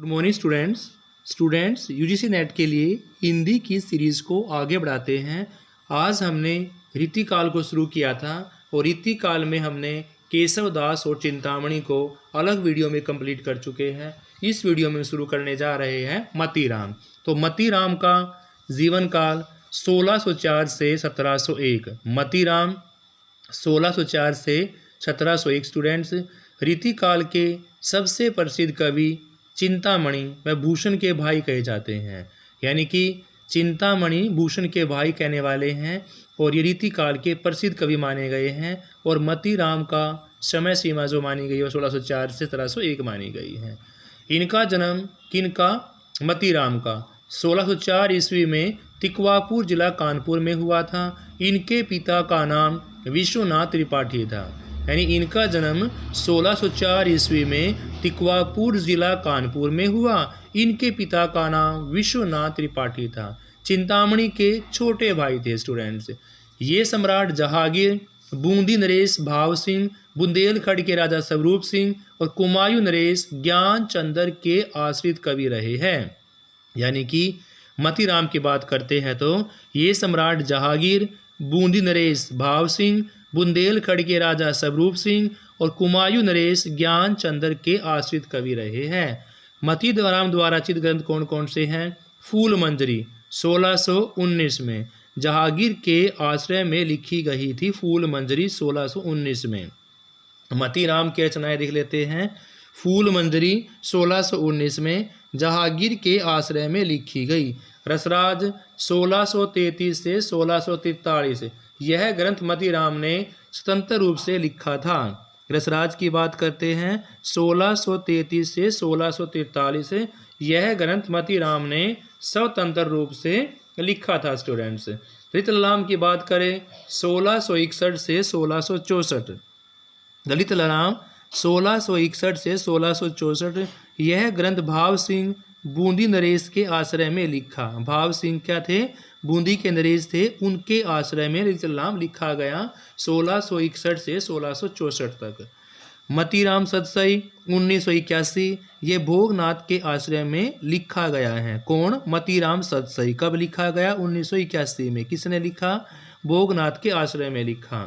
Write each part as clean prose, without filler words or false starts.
Good morning students UGC net के लिए हिंदी की सीरीज़ को आगे बढ़ाते हैं। आज हमने रीतिकाल को शुरू किया था और रीतिकाल में हमने केशव दास और चिंतामणि को अलग वीडियो में कंप्लीट कर चुके हैं। इस वीडियो में शुरू करने जा रहे हैं मतीराम। तो मतीराम का जीवन काल 1604 से 1701। मतीराम 1604 से 1701 स्टूडेंट्स रीतिकाल के सबसे प्रसिद्ध कवि चिंतामणि व भूषण के भाई कहे जाते हैं, यानी कि चिंतामणि भूषण के भाई कहने वाले हैं और ये रीतिकाल के प्रसिद्ध कवि माने गए हैं। और मतीराम का समय सीमा जो मानी गई है 1604 से 1701 मानी गई है। इनका जन्म किनका? मतीराम का 1604 ईस्वी में तिकवापुर जिला कानपुर में हुआ था। इनके पिता का नाम विश्वनाथ त्रिपाठी था, यानी इनका जन्म 1604 ईस्वी में तिकवापुर जिला कानपुर में हुआ। इनके पिता का नाम विश्वनाथ त्रिपाठी था। चिंतामणि के छोटे भाई थे स्टूडेंट्स। ये सम्राट जहांगीर, बूंदी नरेश भाव सिंह, बुंदेलखंड के राजा स्वरूप सिंह और कुमायूं नरेश ज्ञानचंद्र के आश्रित कवि रहे हैं। यानी कि मतीराम की बात करते हैं तो ये सम्राट जहांगीर, बूंदी नरेश भाव सिंह, बुंदेलखंड के राजा स्वरूप सिंह और कुमायूं नरेश ज्ञानचंद्र के आश्रित कवि रहे हैं। मतीराम द्वारा रचित ग्रंथ कौन कौन से हैं? फूल मंजरी 1619 में जहांगीर के आश्रय में लिखी गई थी। फूल मंजरी 1619 में। मतीराम की रचनाएं देख लेते हैं। फूल मंजरी 1619 में जहांगीर के आश्रय में लिखी गई। रसराज 1633 से 1643। यह ग्रंथ मतीराम ने स्वतंत्र रूप से लिखा था। रसराज की बात करते हैं 1633 से 1643। यह ग्रंथ मतीराम ने स्वतंत्र रूप से लिखा था स्टूडेंट्स। ललित ललाम की बात करें 1661 से 1664। ललित ललाम 1661 से 1664। यह ग्रंथ भाव सिंह बूंदी नरेश के आश्रय में लिखा। भाव सिंह क्या थे? बूंदी के नरेश थे। उनके आश्रय में ललित ललाम लिखा गया 1661 से 1664 तक। मतीराम सतसई 1981। ये भोगनाथ के आश्रय में लिखा गया है। कौन? मतीराम सतसई। कब लिखा गया? 1981 में। किसने लिखा? भोगनाथ के आश्रय में लिखा।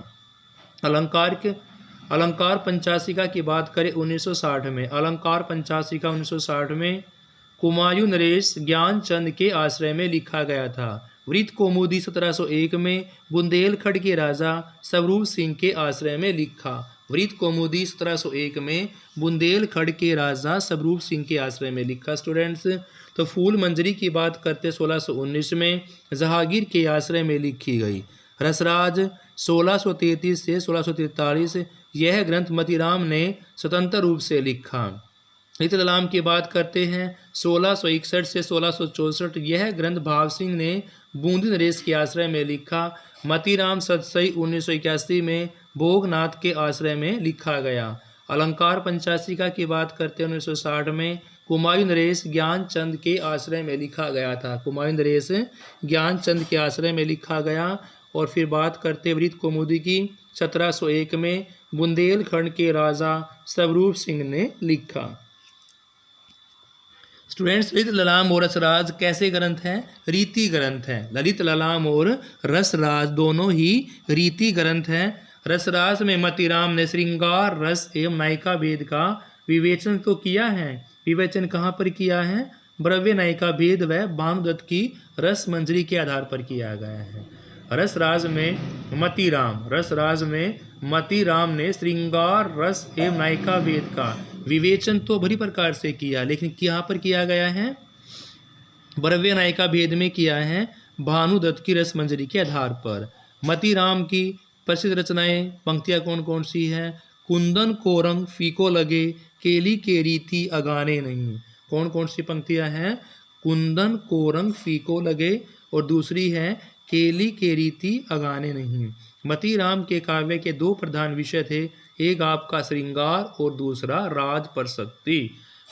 अलंकार पंचाशिका की बात करें 1960 में। अलंकार पंचाशिका 1960 में कुमायूं नरेश ज्ञानचंद के आश्रय में लिखा गया था। वृत्त कौमुदी 1701 में बुंदेलखंड के राजा स्वरूप सिंह के आश्रय में लिखा। वृत्त कौमुदी 1701 में बुंदेलखंड के राजा स्वरूप सिंह के आश्रय में लिखा स्टूडेंट्स। तो फूल मंजरी की बात करते 1619 में जहांगीर के आश्रय में लिखी गई। रसराज 1633 से 1643। यह ग्रंथ मतीराम ने स्वतंत्र रूप से लिखा। ललित ललाम की बात करते हैं 1661 से 1664। यह ग्रंथ भाव सिंह ने बूंदी नरेश के आश्रय में लिखा। मतीराम सतसई 1981 में भोगनाथ के आश्रय में लिखा गया। अलंकार पंचाशिका की बात करते हैं 1960 में कुमायूं नरेश ज्ञानचंद के आश्रय में लिखा गया था। कुमायूं नरेश ज्ञानचंद के आश्रय में लिखा गया। और फिर बात करते वृत्त कौमुदी की 1701 में बुंदेलखंड के राजा स्वरूप सिंह ने लिखा। स्टूडेंट्स, ललित ललाम और रसराज कैसे ग्रंथ हैं? रीति ग्रंथ हैं। ललित ललाम और रसराज दोनों ही रीति ग्रंथ हैं। रसराज में मतीराम ने श्रृंगार रस एवं नायिका भेद का विवेचन तो किया है। विवेचन कहाँ पर किया है? ब्रव्य नायिका भेद व भानुदत्त की रस मंजरी के आधार पर किया गया है। रसराज में मतीराम ने श्रृंगार रस एवं नायिका भेद का विवेचन तो बड़ी प्रकार से किया, लेकिन यहाँ पर किया गया है ब्रव्य नायिका भेद में किया है, भानुदत्त की रस मंजरी के आधार पर। मतीराम की प्रसिद्ध रचनाएं पंक्तियां कौन कौन सी हैं? कुंदन को रंग फीको लगे, केली के रीति अगाने नहीं। कौन कौन सी पंक्तियां हैं? कुंदन को रंग फीको लगे और दूसरी है केली के रीति अगाने नहीं। मतीराम के काव्य के दो प्रधान विषय थे, एक आपका श्रृंगार और दूसरा राज प्रशस्ति।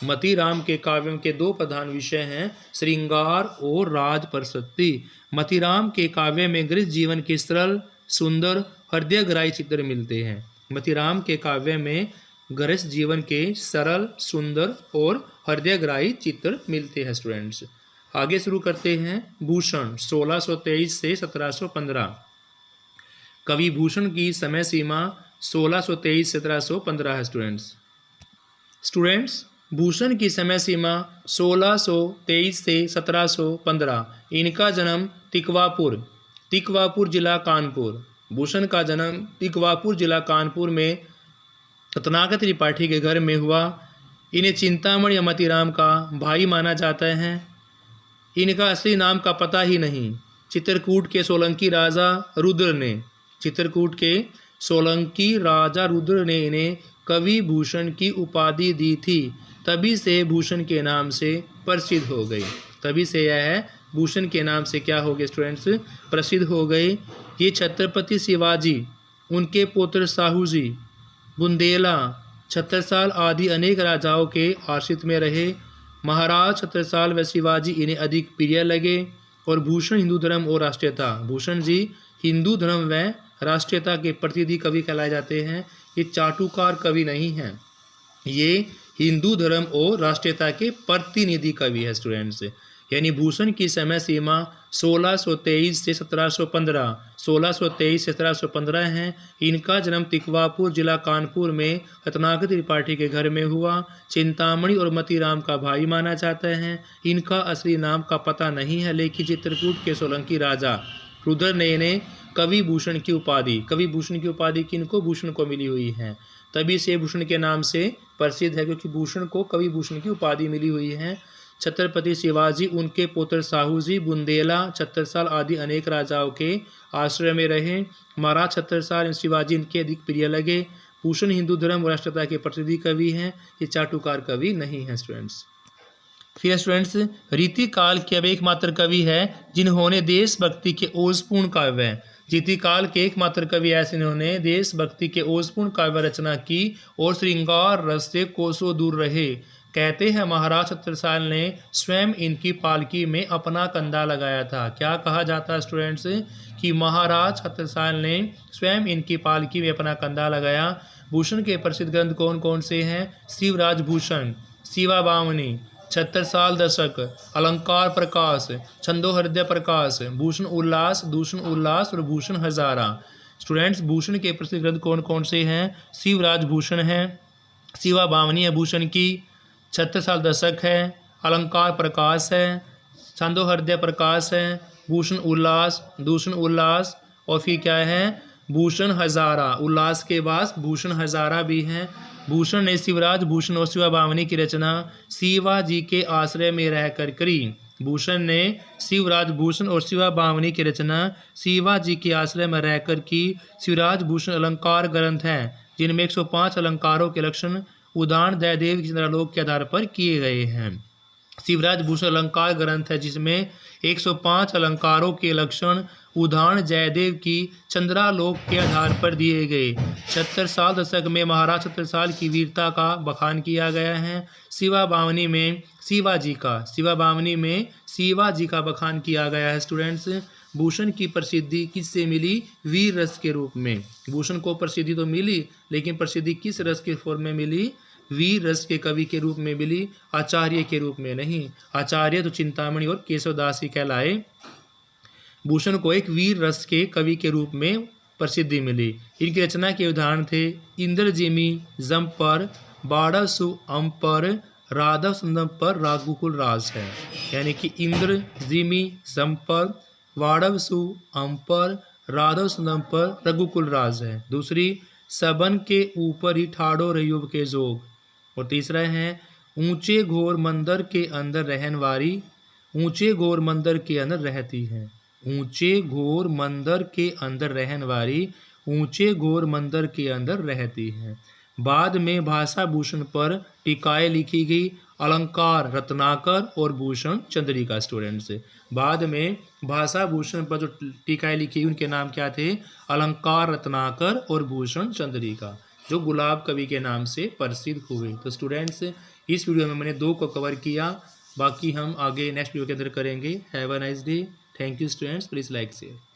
मतीराम के काव्यों के दो प्रधान विषय हैं, श्रृंगार और राज प्रशस्ति। मतीराम के काव्य में गृह जीवन के सरल, सुंदर, हृदयग्राही चित्र मिलते हैं। मतीराम के काव्य में गृहस्थ जीवन के सरल, सुंदर और हृदयग्राही चित्र मिलते हैं स्टूडेंट्स। आगे शुरू करते हैं। भूषण 1623 से 1715। कवि भूषण की समय सीमा 1623 से 1715 है स्टूडेंट्स। भूषण की समय सीमा 1623 से 1715। इनका जन्म तिकवापुर जिला कानपुर। भूषण का जन्म तिकवापुर जिला कानपुर में रत्नाकर त्रिपाठी के घर में हुआ। इन्हें चिंतामणि मतीराम का भाई माना जाता है। इनका असली नाम का पता ही नहीं। चित्रकूट के सोलंकी राजा रुद्र ने इन्हें कवि भूषण की उपाधि दी थी, तभी से भूषण के नाम से प्रसिद्ध हो गई। तभी से यह भूषण के नाम से क्या हो गए स्टूडेंट्स, प्रसिद्ध हो गए। ये छत्रपति शिवाजी, उनके पुत्र साहूजी, बुंदेला, छत्रसाल आदि अनेक राजाओं के आश्रित में रहे। महाराज छत्रसाल व शिवाजी इन्हें अधिक प्रिय लगे। और भूषण हिंदू धर्म और राष्ट्रीयता, भूषण जी हिंदू धर्म व राष्ट्रीयता के प्रतिनिधि कवि कहलाए जाते हैं। ये चाटुकार कवि नहीं हैं, ये हिंदू धर्म और राष्ट्रीयता के प्रतिनिधि कवि है स्टूडेंट्स। यानी भूषण की समय सीमा 1623 से 1715, 1623 से 1715 है। इनका जन्म तिकवापुर जिला कानपुर में रत्नाकर त्रिपाठी के घर में हुआ। चिंतामणि और मतीराम का भाई माना जाता है। इनका असली नाम का पता नहीं है, लेकिन चित्रकूट के सोलंकी राजा रुद्र ने इन्हें कवि भूषण की उपाधि किनको, भूषण को मिली हुई है। तभी से भूषण के नाम से प्रसिद्ध है, क्योंकि भूषण को कवि भूषण की उपाधि मिली हुई है। छत्रपति शिवाजी, उनके पुत्र साहूजी, बुंदेला, छत्रसाल आदि अनेक राजाओं के आश्रय में रहे। महाराज छत्रसाल शिवाजी इनके अधिक प्रिय लगे। भूषण हिंदू धर्म और राष्ट्रीयता के प्रतिनिधि कवि हैं, ये चाटुकार कवि नहीं हैं स्टूडेंट्स। फिर स्टूडेंट्स, रीति काल के अब एकमात्र कवि है जिन्होंने देशभक्ति के ओजपूर्ण काव्य, रीति काल के एकमात्र कवि ऐसे इन्होंने देशभक्ति के ओजपूर्ण काव्य रचना की और श्रृंगार रस से कोसों दूर रहे। कहते हैं महाराज छत्रसाल ने स्वयं इनकी पालकी में अपना कंधा लगाया था। क्या कहा जाता है स्टूडेंट्स, कि महाराज छत्रसाल ने स्वयं इनकी पालकी में अपना कंधा लगाया। भूषण के प्रसिद्ध ग्रंथ कौन कौन से हैं? शिवराज भूषण, शिवा बामनी, छत्रसाल दशक, अलंकार प्रकाश, छंदोहृदय प्रकाश, भूषण उल्लास और भूषण हजारा। स्टूडेंट्स, भूषण के प्रसिद्ध ग्रंथ कौन कौन से हैं? शिवराज भूषण है, शिवा बामनी है भूषण की, छत्रसाल दशक है, अलंकार प्रकाश है, छंदोहृदय प्रकाश है, भूषण उल्लास और फिर क्या है? भूषण हजारा। उल्लास के बाद भूषण हजारा भी है। भूषण ने शिवराज भूषण और शिवा बामनी की रचना शिवाजी के आश्रय में रहकर करी। भूषण ने शिवराज भूषण और शिवा बामनी की रचना शिवाजी के आश्रय में रहकर की। शिवराज भूषण अलंकार ग्रंथ है, जिनमें 105 अलंकारों के लक्षण उदाहरण जयदेव की चंद्रालोक के आधार पर किए गए हैं। शिवराज भूषण अलंकार ग्रंथ है, जिसमें 105 अलंकारों के लक्षण उदाहरण जयदेव की चंद्रालोक के आधार पर दिए गए। छत्रसाल दशक में महाराज छत्रसाल की वीरता का बखान किया गया है। शिवा बामनी में शिवाजी का बखान किया गया है स्टूडेंट्स। भूषण की प्रसिद्धि किससे मिली? वीर रस के रूप में। भूषण को प्रसिद्धि तो मिली, लेकिन प्रसिद्धि किस रस के फॉर्म में मिली? वीर रस के कवि के रूप में मिली, आचार्य के रूप में नहीं। आचार्य तो चिंतामणि और केशवदास ही कहलाए। भूषण को एक वीर रस के कवि के रूप में प्रसिद्धि मिली। इनकी रचना के उदाहरण थे इंद्रजिमी जम्पर, बाड़सु अम्पर, राधव सुंदम पर राघुकुल राज है। यानी कि इंद्रजिमी जम्पर, वाड़वसु अम्पर, राधव सुंदम पर रघुकुल राज है। दूसरी, सबन के ऊपर ही ठाड़ो रयुब के जोग। और तीसरा है ऊंचे घोर मंदिर के अंदर रहनवारी, ऊंचे घोर मंदिर के अंदर रहती है। ऊंचे घोर मंदिर के अंदर रहनवारी, ऊंचे घोर मंदिर के अंदर रहती है। बाद में भाषा भूषण पर टीकाएँ लिखी गई, अलंकार रत्नाकर और भूषण चंद्रिका। स्टूडेंट्स, बाद में भाषा भूषण पर जो टीकाएँ लिखी उनके नाम क्या थे? अलंकार रत्नाकर और भूषण चंद्रिका, जो गुलाब कवि के नाम से प्रसिद्ध हुए। तो स्टूडेंट्स, इस वीडियो में मैंने 2 को कवर किया, बाकी हम आगे नेक्स्ट वीडियो के अंदर करेंगे। Have a nice day. Thank you students, please like share.